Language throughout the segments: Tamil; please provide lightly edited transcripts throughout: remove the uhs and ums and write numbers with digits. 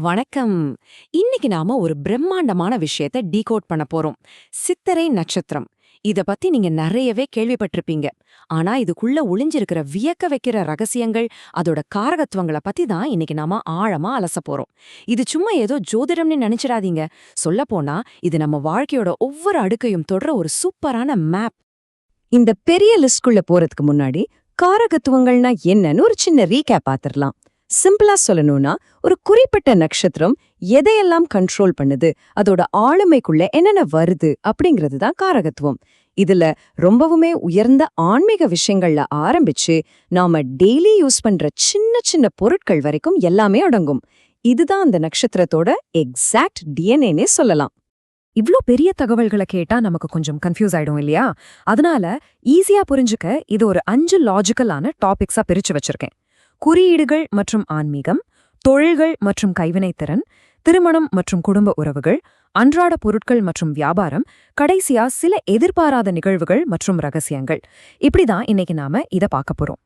வணக்கம். இன்னைக்கு நாம ஒரு பிரம்மாண்டமான விஷயத்தை டீகோட் பண்ண போறோம். சித்திரை நட்சத்திரம். இத பத்தி நீங்க நிறையவே கேள்விப்பட்டிருப்பீங்க. ஆனா இதுக்குள்ள ஒளிஞ்சிருக்கிற வியக்க வைக்கிற ரகசியங்கள், அதோட காரகத்துவங்கள பத்தி தான் இன்னைக்கு நாம ஆழமா அலச போறோம். இது சும்மா ஏதோ ஜோதிடம்னு நினைச்சிடாதீங்க. சொல்லப்போனா இது நம்ம வாழ்க்கையோட ஒவ்வொரு அடுக்கையும் தொடர ஒரு சூப்பரான மேப். இந்த பெரிய லிஸ்ட்குள்ள போறதுக்கு முன்னாடி காரகத்துவங்கள்னா என்னன்னு ஒரு சின்ன ரீகேப் பாத்திரலாம். சிம்பிளா சொல்லணும்னா, ஒரு குறிப்பிட்ட நட்சத்திரம் எதையெல்லாம் கண்ட்ரோல் பண்ணுது, அதோட ஆளுமைக்குள்ள என்னென்ன வருது அப்படிங்கிறது தான் காரகத்துவம். இதுல ரொம்பவுமே உயர்ந்த ஆன்மீக விஷயங்கள்ல ஆரம்பிச்சு நாம டெய்லி யூஸ் பண்ற சின்ன சின்ன பொருட்கள் வரைக்கும் எல்லாமே அடங்கும். இதுதான் அந்த நட்சத்திரத்தோட எக்ஸாக்ட் டிஎன்ஏனே சொல்லலாம். இவ்ளோ பெரிய தகவல்களை கேட்டா நமக்கு கொஞ்சம் கன்ஃபியூஸ் ஆயிடும் இல்லையா? அதனால ஈஸியா புரிஞ்சுக்க இது ஒரு 5 லாஜிக்கலான டாபிக்ஸா பிரிச்சு வச்சிருக்கேன். குறியீடுகள் மற்றும் ஆன்மீகம், தொழில்கள் மற்றும் கைவினைத்திறன், திருமணம் மற்றும் குடும்ப உறவுகள், அன்றாட பொருட்கள் மற்றும் வியாபாரம், கடைசியா சில எதிர்பாராத நிகழ்வுகள் மற்றும் ரகசியங்கள். இப்படிதான் இன்னைக்கு நாம இத பார்க்க போறோம்.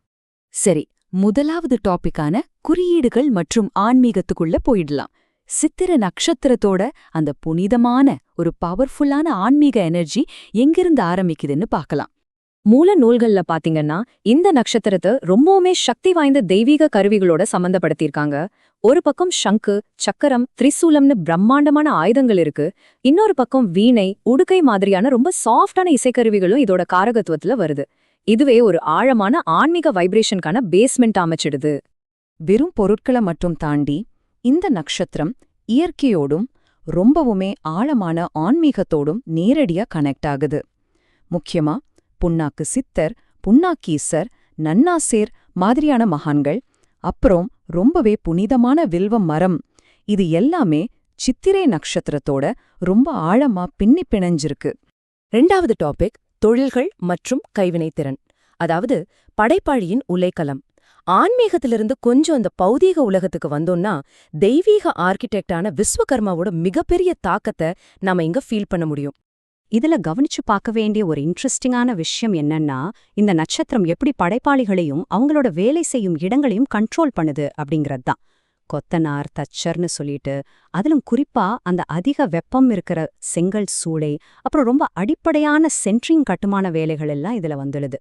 சரி, முதலாவது டாபிக்கான குறியீடுகள் மற்றும் ஆன்மீகத்துக்குள்ள போயிடலாம். சித்திர நட்சத்திரத்தோட அந்த புனிதமான ஒரு பவர்ஃபுல்லான ஆன்மீக எனர்ஜி எங்கிருந்து ஆரம்பிக்குதுன்னு பார்க்கலாம். மூல நூல்கள்ல பாத்தீங்கன்னா இந்த நட்சத்திரத்தை ரொம்பவுமே சக்தி வாய்ந்த தெய்வீக கருவிகளோட சம்பந்தப்படுத்தியிருக்காங்க. ஒரு பக்கம் சங்கு, சக்கரம், திரிசூலம்னு பிரம்மாண்டமான ஆயுதங்கள் இருக்கு. இன்னொரு பக்கம் வீணை, உடுக்கை மாதிரியான ரொம்ப சாஃப்டான இசைக்கருவிகளும் இதோட காரகத்துவத்துல வருது. இதுவே ஒரு ஆழமான ஆன்மீக வைப்ரேஷனுக்கான பேஸ்மெண்ட் அமைச்சிடுது. வெறும் பொருட்களை மட்டும் தாண்டி இந்த நட்சத்திரம் இயற்கையோடும் ரொம்பவுமே ஆழமான ஆன்மீகத்தோடும் நேரடியா கனெக்ட் ஆகுது. முக்கியமா புன்னாக்கு சித்தர், புன்னாக்கீசர், நன்னாசேர் மாதிரியான மகான்கள், அப்புறம் ரொம்பவே புனிதமான வில்வ மரம், இது எல்லாமே சித்திரை நட்சத்திரத்தோட ரொம்ப ஆழமா பின்னி பிணைஞ்சிருக்கு. 2வது டாபிக் தொழில்கள் மற்றும் கைவினைத்திறன், அதாவது படைப்பாளியின் உலைக்களம். ஆன்மீகத்திலிருந்து கொஞ்சம் இந்த பௌதீக உலகத்துக்கு வந்தோம்னா தெய்வீக ஆர்கிடெக்டான விஸ்வகர்மாவோட மிகப்பெரிய தாக்கத்தை நாம இங்க ஃபீல் பண்ண முடியும். இதுல கவனிச்சு பார்க்க வேண்டிய ஒரு இன்ட்ரெஸ்டிங்கான விஷயம் என்னன்னா, இந்த நட்சத்திரம் எப்படி படைப்பாளிகளையும் அவங்களோட வேலை செய்யும் இடங்களையும் கண்ட்ரோல் பண்ணுது அப்படிங்கிறது தான். கொத்தனார், தச்சர்னு சொல்லிட்டு அதிலும் குறிப்பா அந்த அதிக வெப்பம் இருக்கிற செங்கல் சூளை, அப்புறம் ரொம்ப அடிப்படையான சென்ட்ரிங் கட்டுமான வேலைகள் எல்லாம் இதுல வந்துடுது.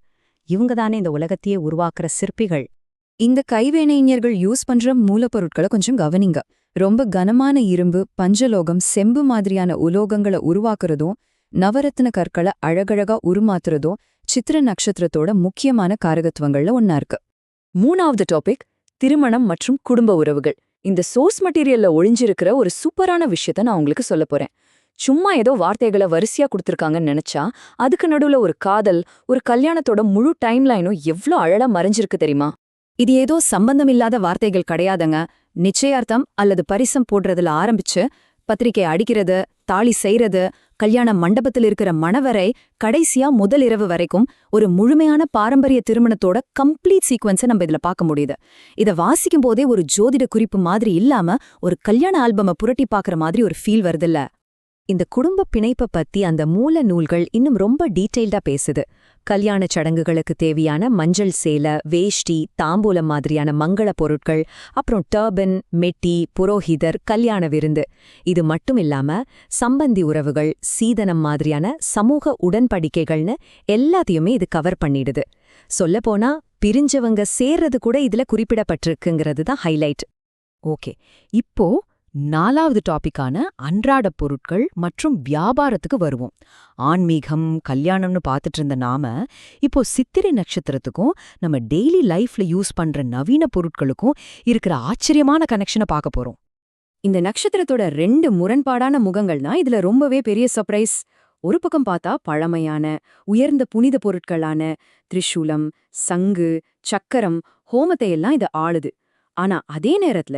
இவங்க தானே இந்த உலகத்தையே உருவாக்குற சிற்பிகள். இந்த கைவேனைஞர்கள் யூஸ் பண்ற மூலப்பொருட்களை கொஞ்சம் கவனிங்க. ரொம்ப கனமான இரும்பு, பஞ்சலோகம், செம்பு மாதிரியான உலோகங்களை உருவாக்குறதும் நவரத்ன கற்களை அழகழகா உருமாத்துறதும் சித்திர நட்சத்திரத்தோட முக்கியமான காரகத்துவங்கள்ல ஒன்னா இருக்கு. 3வது டாபிக் திருமணம் மற்றும் குடும்ப உறவுகள். இந்த சோர்ஸ் மெட்டீரியல்ல ஒளிஞ்சிருக்கிற ஒரு சூப்பரான விஷயத்த நான் உங்களுக்கு சொல்ல போறேன். சும்மா ஏதோ வார்த்தைகளை வரிசையா கொடுத்துருக்காங்கன்னு நினைச்சா அதுக்கு நடுவுல ஒரு காதல், ஒரு கல்யாணத்தோட முழு டைம்லைனும் எவ்ளோ அழகா மறைஞ்சிருக்கு தெரியுமா? இது ஏதோ சம்பந்தமில்லாத வார்த்தைகள் கிடையாதுங்க. நிச்சயார்த்தம் அல்லது பரிசம் போடுறதுல ஆரம்பிச்சு பத்திரிக்கை அடிக்கிறது, தாலி செய்யறது, கல்யாண மண்டபத்தில் இருக்கிற மணவரை கடைசியா முதல் இரவு வரைக்கும் ஒரு முழுமையான பாரம்பரிய திருமணத்தோட கம்ப்ளீட் சீக்வன்ஸை நம்ம இதுல பார்க்க முடியுது. இதை வாசிக்கும் போதே ஒரு ஜோதிட குறிப்பு மாதிரி இல்லாம ஒரு கல்யாண ஆல்பமை புரட்டி பார்க்குற மாதிரி ஒரு ஃபீல் வருதுல்ல. இந்த குடும்ப பிணைப்பை பத்தி அந்த மூல நூல்கள் இன்னும் ரொம்ப டீட்டெயில்டா பேசுது. கல்யாண சடங்குகளுக்கு தேவையான மஞ்சள் சேலை, வேஷ்டி, தாம்பூலம் மாதிரியான மங்கள பொருட்கள், அப்புறம் டர்பன், மெட்டி, புரோஹிதர், கல்யாண விருந்து, இது மட்டும் இல்லாம சம்பந்தி உறவுகள், சீதனம் மாதிரியான சமூக உடன்படிக்கைகள்னு எல்லாத்தையுமே இது கவர் பண்ணிடுது. சொல்லப்போனா பிரிஞ்சவங்க சேர்றது கூட இதுல குறிப்பிடப்பட்டிருக்குங்கிறது தான் ஹைலைட். ஓகே, இப்போ 4வது டாபிக்கான அன்றாட பொருட்கள் மற்றும் வியாபாரத்துக்கு வருவோம். ஆன்மீகம், கல்யாணம்னு பார்த்துட்டு இருந்த நாம இப்போ சித்திரை நட்சத்திரத்துக்கும் நம்ம டெய்லி லைஃப்ல யூஸ் பண்ற நவீன பொருட்களுக்கும் இருக்கிற ஆச்சரியமான கனெக்ஷனை பார்க்க போறோம். இந்த நட்சத்திரத்தோட 2 முரண்பாடான முகங்கள்னா இதுல ரொம்பவே பெரிய சர்ப்ரைஸ். ஒரு பக்கம் பார்த்தா பழமையான உயர்ந்த புனித பொருட்களான திரிசூலம், சங்கு, சக்கரம், ஹோமத்தை எல்லாம் இது ஆளுது. ஆனா அதே நேரத்துல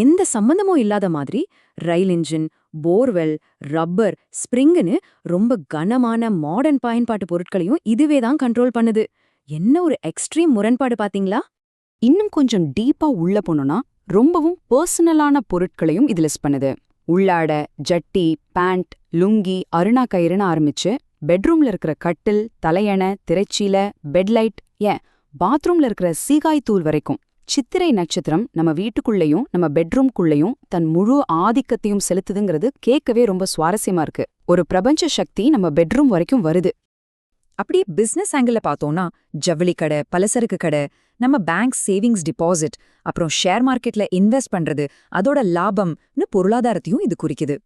எந்த சம்பந்தமும் இல்லாத மாதிரி ரயில் இன்ஜின், போர்வெல், ரப்பர், ஸ்பிரிங்குன்னு ரொம்ப கனமான மாடர்ன் பயன்பாட்டு பொருட்களையும் இதுவே தான் கண்ட்ரோல் பண்ணுது. என்ன ஒரு எக்ஸ்ட்ரீம் முரண்பாடு பாத்தீங்களா? இன்னும் கொஞ்சம் டீப்பா உள்ள போனோம்னா ரொம்பவும் பர்சனலான பொருட்களையும் இது லிஸ்ட் பண்ணுது. உள்ளாட, ஜட்டி, பேண்ட், லுங்கி, அருணா கயிறுன்னு ஆரம்பிச்சு பெட்ரூம்ல இருக்கிற கட்டில், தலையணை, திரைச்சீலை, பெட்லைட், ஏன் பாத்ரூம்ல இருக்கிற சீகாய் தூள் வரைக்கும் சித்திரை நட்சத்திரம் நம்ம வீட்டுக்குள்ளேயும் நம்ம பெட்ரூம்குள்ளேயும் தன் முழு ஆதிக்கத்தையும் செலுத்துதுங்கிறது கேட்கவே ரொம்ப சுவாரஸ்யமா இருக்கு. ஒரு பிரபஞ்ச சக்தி நம்ம பெட்ரூம் வரைக்கும் வருது. அப்படி பிசினஸ் ஆங்கிள் பார்த்தோம்னா ஜவுளி கடை, பலசரக்கு கடை, நம்ம பேங்க் சேவிங்ஸ் டிபாசிட், அப்புறம் ஷேர் மார்க்கெட்ல இன்வெஸ்ட் பண்றது, அதோட லாபம்னு பொருளாதாரத்தையும் இது குறிக்குது.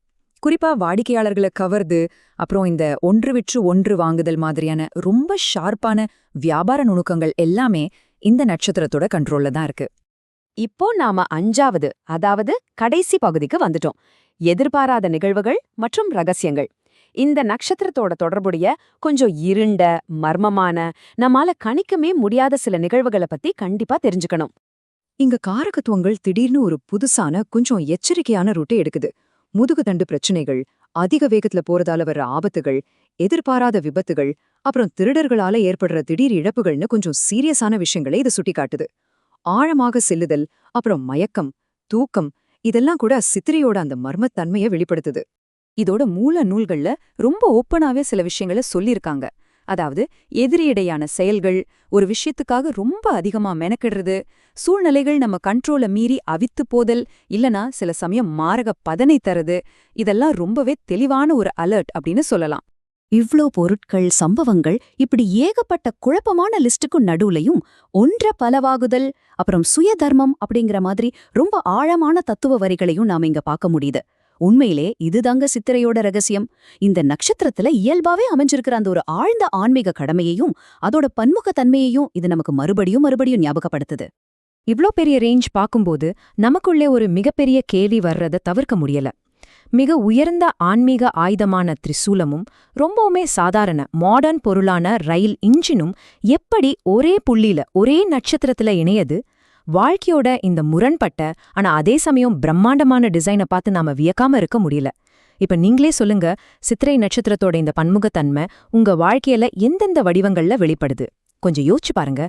குறிப்பா வாடிக்கையாளர்களை கவர்து, அப்புறம் இந்த ஒன்று விற்று ஒன்று வாங்குதல் மாதிரியான ரொம்ப ஷார்ப்பான வியாபார நுணுக்கங்கள் எல்லாமே இந்த நட்சத்திரத்தோட கண்ட்ரோல்ல தான் இருக்கு. இப்போ நாம 5வது, அதாவது கடைசி பகுதிக்கு வந்துட்டோம். எதிர்பாராத நிகழ்வுகள் மற்றும் ரகசியங்கள். இந்த நட்சத்திரத்தோட தொடர்புடைய கொஞ்சம் இருண்ட, மர்மமான, நம்மால கணிக்கவே முடியாத சில நிகழ்வுகளை பத்தி கண்டிப்பா தெரிஞ்சுக்கணும். இங்க காரகத்துவங்கள் திடீர்னு ஒரு புதுசான கொஞ்சம் எச்சரிக்கையான ரூட்டை எடுக்குது. முதுகுதண்டு பிரச்சனைகள், அதிக வேகத்துல போறதால வர்ற ஆபத்துகள், எதிர்பாராத விபத்துகள், அப்புறம் திருடர்களால ஏற்படுற திடீர் இழப்புகள்னு கொஞ்சம் சீரியஸான விஷயங்களை இது சுட்டிக்காட்டுது. ஆழமாக செல்லுதல், அப்புறம் மயக்கம், தூக்கம், இதெல்லாம் கூட சித்திரையோட அந்த மர்மத்தன்மையை வெளிப்படுத்துது. இதோட மூல நூல்கள்ல ரொம்ப ஓப்பனாவே சில விஷயங்களை சொல்லியிருக்காங்க. அதாவது எதிரிடையான செயல்கள், ஒரு விஷயத்துக்காக ரொம்ப அதிகமா மெனக்கிடுறது, சூழ்நிலைகள் நம்ம கண்ட்ரோல மீறி அவித்து போதல், இல்லனா சில சமயம் மாரக பதனை தருது, இதெல்லாம் ரொம்பவே தெளிவான ஒரு அலர்ட் அப்படின்னு சொல்லலாம். இவ்ளோ பொருட்கள், சம்பவங்கள், இப்படி ஏகப்பட்ட குழப்பமான லிஸ்டுக்கும் நடுவுலையும் ஒன்ற பலவாகுதல், அப்புறம் சுயதர்மம் அப்படிங்கிற மாதிரி ரொம்ப ஆழமான தத்துவ வரிகளையும் நாம இங்க பார்க்க முடியுது. உண்மையிலே இதுதாங்க சித்திரையோட ரகசியம். இந்த நட்சத்திரத்துல இயல்பாவே அமைஞ்சிருக்கிற அந்த ஒரு ஆழ்ந்த ஆன்மீக கடமையையும் அதோட பன்முகத்தன்மையையும் இது நமக்கு மறுபடியும் மறுபடியும் ஞாபகப்படுத்துது. இவ்ளோ பெரிய ரேஞ்ச் பார்க்கும்போது நமக்குள்ளே ஒரு மிகப்பெரிய கேள்வி வர்றத தவிர்க்க முடியல. மிக உயர்ந்த ஆன்மீக ஆயுதமான திரிசூலமும் ரொம்பவுமே சாதாரண மாடர்ன் பொருளான ரயில் இன்ஜினும் எப்படி ஒரே புள்ளில ஒரே நட்சத்திரத்துல இணையது? வாழ்க்கையோட இந்த முரண்பட்ட ஆனா அதே சமயம் பிரம்மாண்டமான டிசைனை பார்த்து நாம வியக்காம இருக்க முடியல. இப்ப நீங்களே சொல்லுங்க, சித்திரை நட்சத்திரத்தோட இந்த பன்முகத்தன்மை உங்க வாழ்க்கையில எந்தெந்த வடிவங்கள்ல வெளிப்படுது? கொஞ்சம் யோசிச்சு பாருங்க.